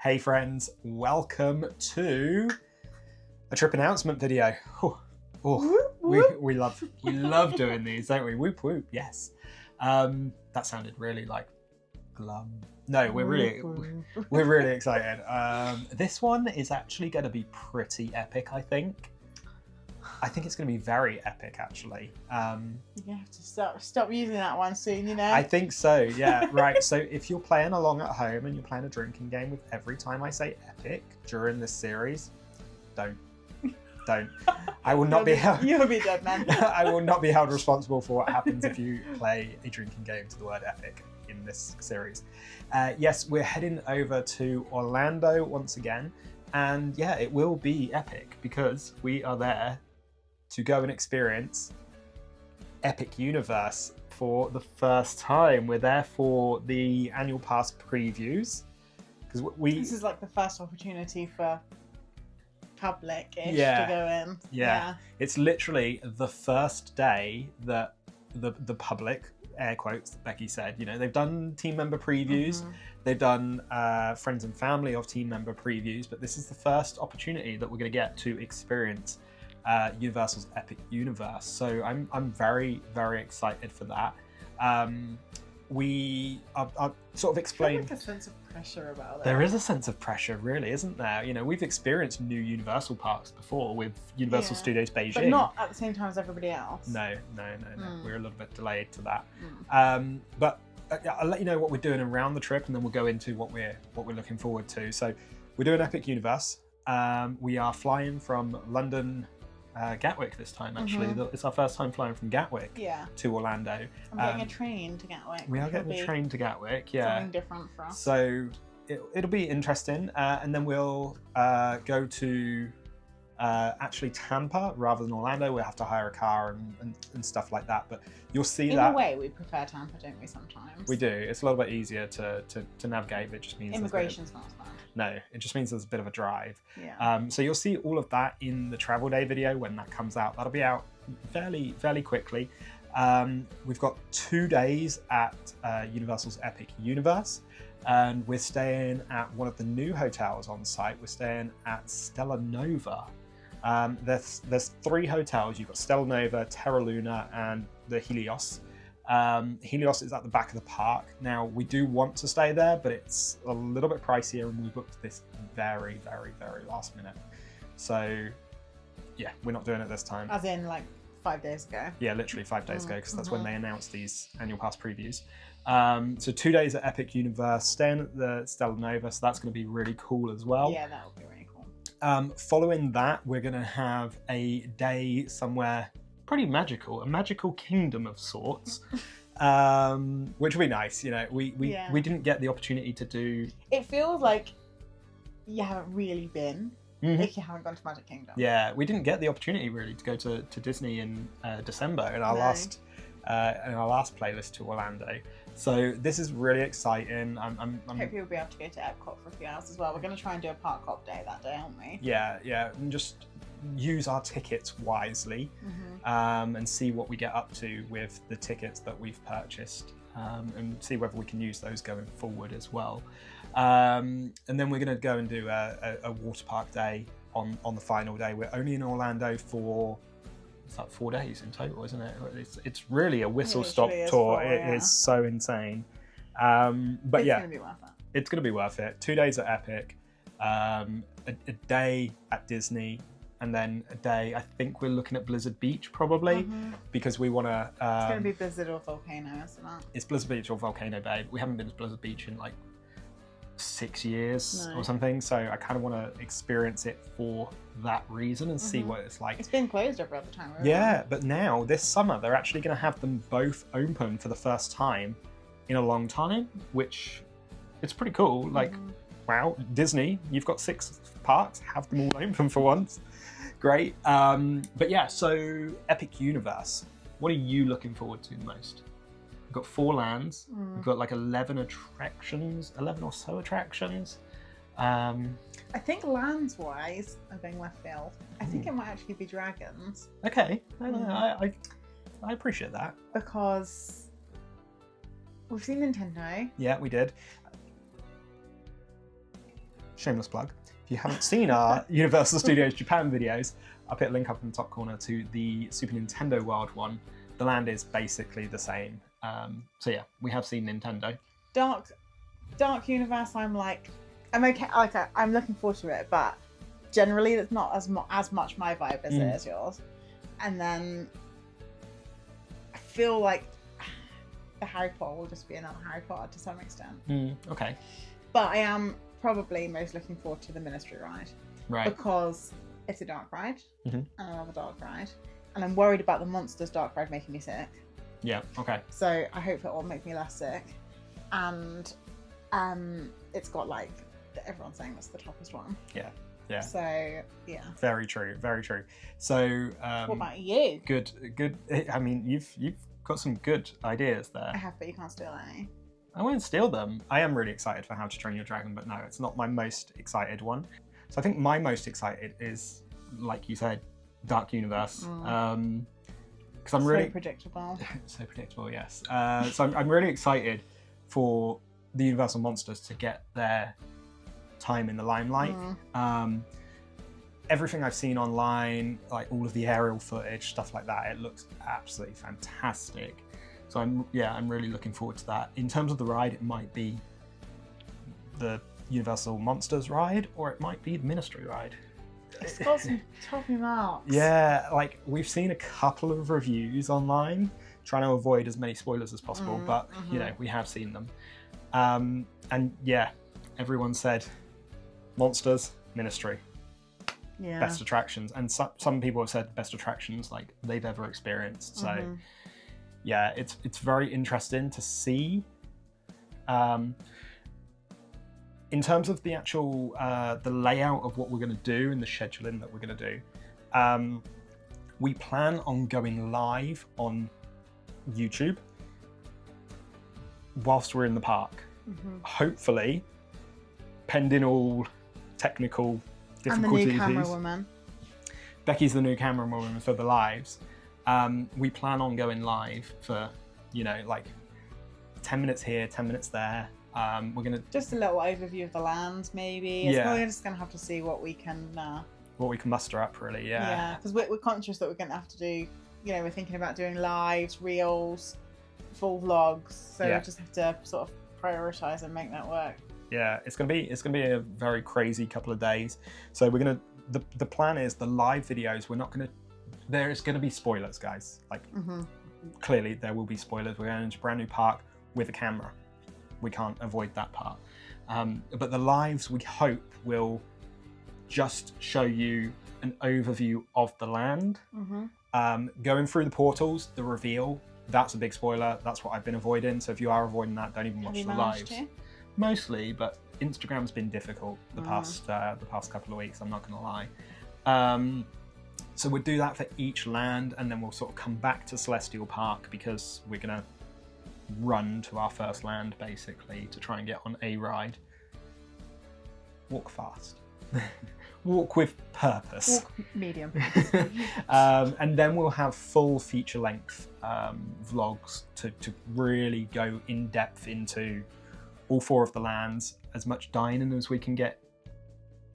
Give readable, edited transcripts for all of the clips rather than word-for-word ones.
Hey friends, welcome to a trip announcement video. We love doing these, don't we? Whoop whoop, yes. That sounded really like glum. No, we're really excited. This one is actually going to be pretty epic, I think. I think it's going to be very epic, actually. You're going to have to stop using that one soon, you know? I think so, yeah. Right, so if you're playing along at home and you're playing a drinking game with every time I say epic during this series, don't. I will not be held... You'll be dead, man. I will not be held responsible for what happens if you play a drinking game to the word epic in this series. Yes, we're heading over to Orlando once again. And yeah, it will be epic because we are there to go and experience Epic Universe for the first time. We're there for the annual pass previews because This is like the first opportunity for public-ish to go in. Yeah, it's literally the first day that the public, air quotes, that Becky said, you know, they've done team member previews, they've done friends and family of team member previews, but this is the first opportunity that we're going to get to experience Universal's Epic Universe. So I'm very, very excited for that. We are sort of explain. There's like a sense of pressure about it. There is a sense of pressure, really, isn't there? You know, we've experienced new Universal parks before with Universal Studios Beijing, but not at the same time as everybody else. No. We're a little bit delayed to that. But I'll let you know what we're doing around the trip, and then we'll go into what we're looking forward to. So we're doing Epic Universe. We are flying from London. Gatwick this time, actually. It's our first time flying from Gatwick to Orlando. I'm getting a train to Gatwick. We are getting a train to Gatwick, yeah. Something different for us. So it'll be interesting. And then we'll go to actually Tampa rather than Orlando. We'll have to hire a car and stuff like that. But you'll see in that. a way, we prefer Tampa, don't we, sometimes? We do. It's a little bit easier to navigate, but it just means immigration's not as bad. No, it just means there's a bit of a drive. Yeah. So you'll see all of that in the travel day video when that comes out. That'll be out fairly quickly. We've got 2 days at Universal's Epic Universe, and we're staying at one of the new hotels on site. We're staying at Stella Nova. There's 3 hotels. You've got Stella Nova, Terra Luna, and the Helios. Helios is at the back of the park. Now, we do want to stay there, but it's a little bit pricier, and we booked this very, very, very last minute. So, yeah, we're not doing it this time. As in, like, 5 days ago? Yeah, literally 5 days ago, because that's when they announced these annual pass previews. So 2 days at Epic Universe, staying at the Stella Nova, so that's going to be really cool as well. Yeah, that would be really cool. Following that, we're going to have a day somewhere pretty magical, a magical kingdom of sorts, which will be nice. You know, we didn't get the opportunity to do. It feels like you haven't really been if you haven't gone to Magic Kingdom. Yeah, we didn't get the opportunity really to go to Disney in December in our last playlist to Orlando. So this is really exciting. Hopefully we'll be able to go to Epcot for a few hours as well. We're going to try and do a park hop day that day, aren't we? Yeah, and just use our tickets wisely and see what we get up to with the tickets that we've purchased, and see whether we can use those going forward as well. And then we're going to go and do a water park day on the final day. We're only in Orlando for it's like 4 days in total, isn't it? It's really a whistle-stop tour. It is so insane. But it's yeah, going to be worth it. It's going to be worth it. 2 days at Epic, a day at Disney, and then a day, I think we're looking at Blizzard Beach probably, because we want to... it's going to be Blizzard or Volcano, isn't it? It's Blizzard Beach or Volcano Bay. We haven't been to Blizzard Beach in like 6 years or something, so I kind of want to experience it for that reason and see what it's like. It's been closed every other time. Yeah, but now, this summer, they're actually going to have them both open for the first time in a long time, which it's pretty cool. Like, wow, Disney, you've got 6 parks, have them all open for once. Great. But yeah, so Epic Universe, what are you looking forward to the most? We've got 4 lands. We've got like 11 attractions, 11 or so attractions. I think lands-wise, I'm going left field. I think it might actually be dragons. Okay, I appreciate that. Because we've seen Nintendo. Yeah, we did. shameless plug, if you haven't seen our Universal Studios Japan videos, I'll put a link up in the top corner to the Super Nintendo World one. The land is basically the same. So yeah, we have seen Nintendo. Dark Universe, I'm okay. I'm looking forward to it, but generally it's not as much my vibe as it is yours. And then I feel like the Harry Potter will just be another Harry Potter to some extent. Okay. But I am probably most looking forward to the Ministry ride. Right. Because it's a dark ride, Mhm. and I love a dark ride. And I'm worried about the monsters dark ride making me sick. Yeah, okay. So I hope it will make me less sick. And it's got everyone's saying that's the toughest one. Yeah. So yeah. Very true, very true. So What about you? good. I mean, you've got some good ideas there. I have, but you can't steal any. I won't steal them. I am really excited for How to Train Your Dragon, but no, it's not my most excited one. So I think my most excited is, like you said, Dark Universe. Because I'm really predictable. so predictable, yes. So I'm really excited for the Universal monsters to get their time in the limelight. Everything I've seen online, like all of the aerial footage, stuff like that, it looks absolutely fantastic. So I'm really looking forward to that. In terms of the ride, it might be the Universal Monsters ride, or it might be the Ministry ride. It's got some top marks. Yeah, like we've seen a couple of reviews online trying to avoid as many spoilers as possible, but you know, we have seen them. And yeah, everyone said Monsters, Ministry, best attractions. And some people have said best attractions like they've ever experienced. So yeah, it's very interesting to see. In terms of the actual the layout of what we're going to do and the scheduling that we're going to do, we plan on going live on YouTube whilst we're in the park. Hopefully, pending all technical difficulties. And the new camera woman. Becky's the new camera woman for the lives. We plan on going live for, 10 minutes here, 10 minutes there. We're gonna just a little overview of the land, maybe. It's probably just gonna have to see what we can muster up, really. Yeah, because we're conscious that we're gonna have to do. We're thinking about doing lives, reels, full vlogs. So we just have to sort of prioritize and make that work. Yeah, it's gonna be a very crazy couple of days. So we're gonna the plan is the live videos. We're not gonna. There is gonna be spoilers, guys. Clearly there will be spoilers. We're going into a brand new park with a camera. We can't avoid that part. But the lives, we hope, will just show you an overview of the land. Going through the portals, the reveal, that's a big spoiler. That's what I've been avoiding. So if you are avoiding that, don't even watch the lives. Mostly, but Instagram's been difficult the past couple of weeks, I'm not going to lie. So we'll do that for each land, and then we'll sort of come back to Celestial Park because we're going to run to our first land basically to try and get on a ride. Walk fast. Walk with purpose. Walk medium. And then we'll have full feature length vlogs to really go in depth into all 4 of the lands, as much dining as we can get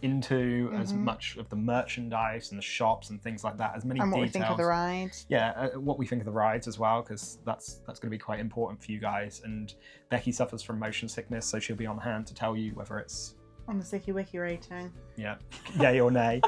into, as much of the merchandise and the shops and things like that, as many and what details. We think of the rides. Yeah, what we think of the rides as well, because that's going to be quite important for you guys. And Becky suffers from motion sickness, so she'll be on hand to tell you whether it's on the Sicky Wiki rating. Yeah, yay or nay.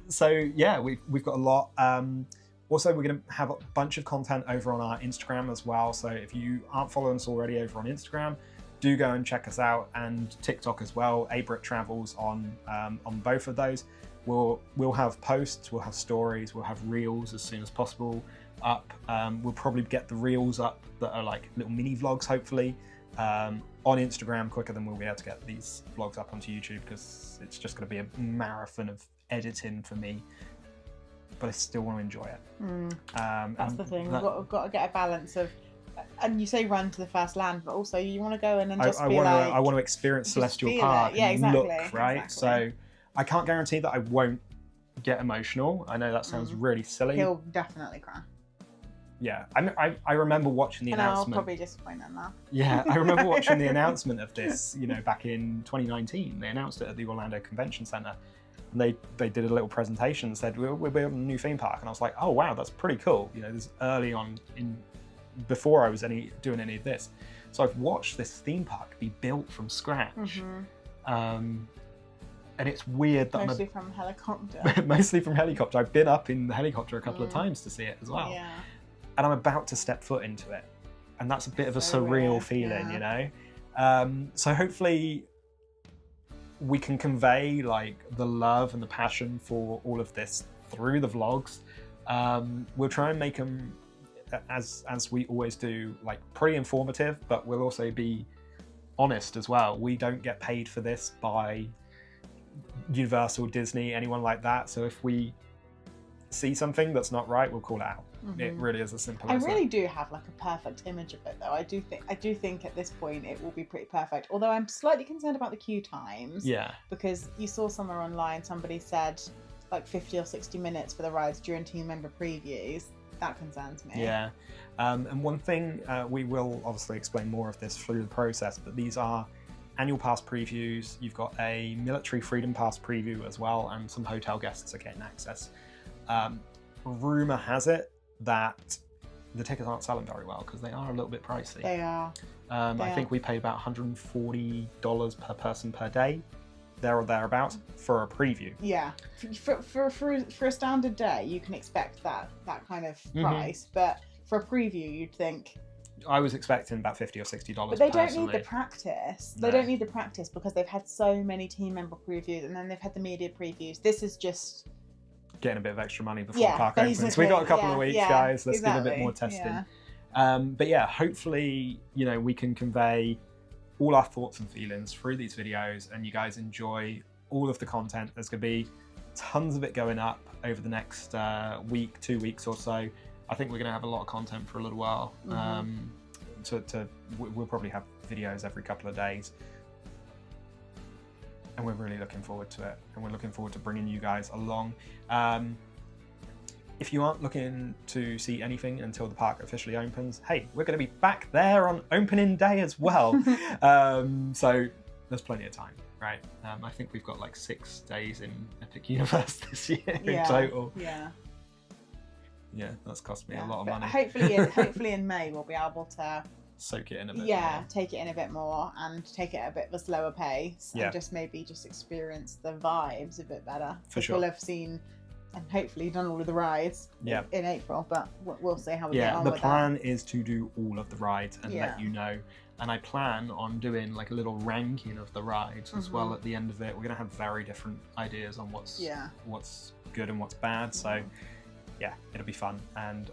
So yeah, we've got a lot. Also, we're going to have a bunch of content over on our Instagram as well. So if you aren't following us already over on Instagram, do go and check us out, and TikTok as well. Abrit Travels on both of those. We'll have posts, we'll have stories, we'll have reels as soon as possible up. We'll probably get the reels up that are like little mini vlogs, hopefully, on Instagram quicker than we'll be able to get these vlogs up onto YouTube, because it's just going to be a marathon of editing for me. But I still want to enjoy it. That's the thing. We've got to get a balance of. And you say run to the first land, but also you want to go in and just I want to experience Celestial Park and look, right? Exactly. So I can't guarantee that I won't get emotional. I know that sounds really silly. He'll definitely cry. yeah. I remember watching the And I'll announcement. probably disappoint them now. Yeah, I remember watching the announcement of this, you know, back in 2019. They announced it at the Orlando Convention Center. And they did a little presentation and said, we're building a new theme park. And I was like, oh, wow, that's pretty cool. You know, this is early on before I was doing any of this. So I've watched this theme park be built from scratch. And it's weird that Mostly from helicopter. mostly from helicopter. I've been up in the helicopter a couple of times to see it as well. Yeah. And I'm about to step foot into it. And that's a bit of a So surreal weird, feeling, yeah. you know? So hopefully we can convey like the love and the passion for all of this through the vlogs. We'll try and make them, as we always do, like pretty informative, but we'll also be honest as well. We don't get paid for this by Universal, Disney, anyone like that. So if we see something that's not right, we'll call it out. It really is as simple I as really do have like a perfect image of it though. I do think at this point it will be pretty perfect. Although I'm slightly concerned about the queue times. Yeah. Because you saw somewhere online somebody said like 50 or 60 minutes for the rides during team member previews. That concerns me. Yeah. And one thing, we will obviously explain more of this through the process, but these are annual pass previews. You've got a military freedom pass preview as well, and some hotel guests are getting access. Rumor has it that the tickets aren't selling very well because they are a little bit pricey. They are. I think we paid about $140 per person per day, there or thereabouts, for a preview. Yeah, for a standard day, you can expect that kind of price, but for a preview, you'd think. I was expecting about $50 or $60. But they don't personally. need the practice. No. They don't need the practice because they've had so many team member previews, and then they've had the media previews. This is just getting a bit of extra money before the park opens. basically, We've got a couple of weeks, guys. Let's give a bit more exactly, testing. yeah. But yeah, hopefully, you know, we can convey all our thoughts and feelings through these videos, and you guys enjoy all of the content. There's going to be tons of it going up over the next week, 2 weeks or so. I think we're going to have a lot of content for a little while. We'll probably have videos every couple of days. And we're really looking forward to it. And we're looking forward to bringing you guys along. If you aren't looking to see anything until the park officially opens, hey, we're going to be back there on opening day as well. So there's plenty of time, right? I think we've got like 6 days in Epic Universe this year in total. Yeah, that's cost me a lot of money. Hopefully in May we'll be able to soak it in a bit more. Take it in a bit more and take it at a bit of a slower pace and just experience the vibes a bit better. For sure. We'll have seen and hopefully done all of the rides in April, but we'll see how we get on with that. The plan is to do all of the rides and let you know. And I plan on doing like a little ranking of the rides as well at the end of it. We're going to have very different ideas on what's good and what's bad. So yeah, it'll be fun, and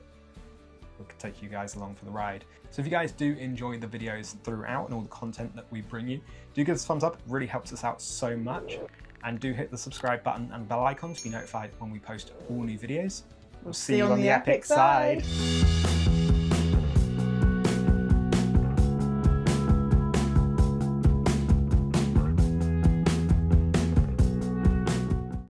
we can take you guys along for the ride. So if you guys do enjoy the videos throughout and all the content that we bring you, do give us a thumbs up. It really helps us out so much. And do hit the subscribe button and bell icon to be notified when we post all new videos. We'll see you on the epic side.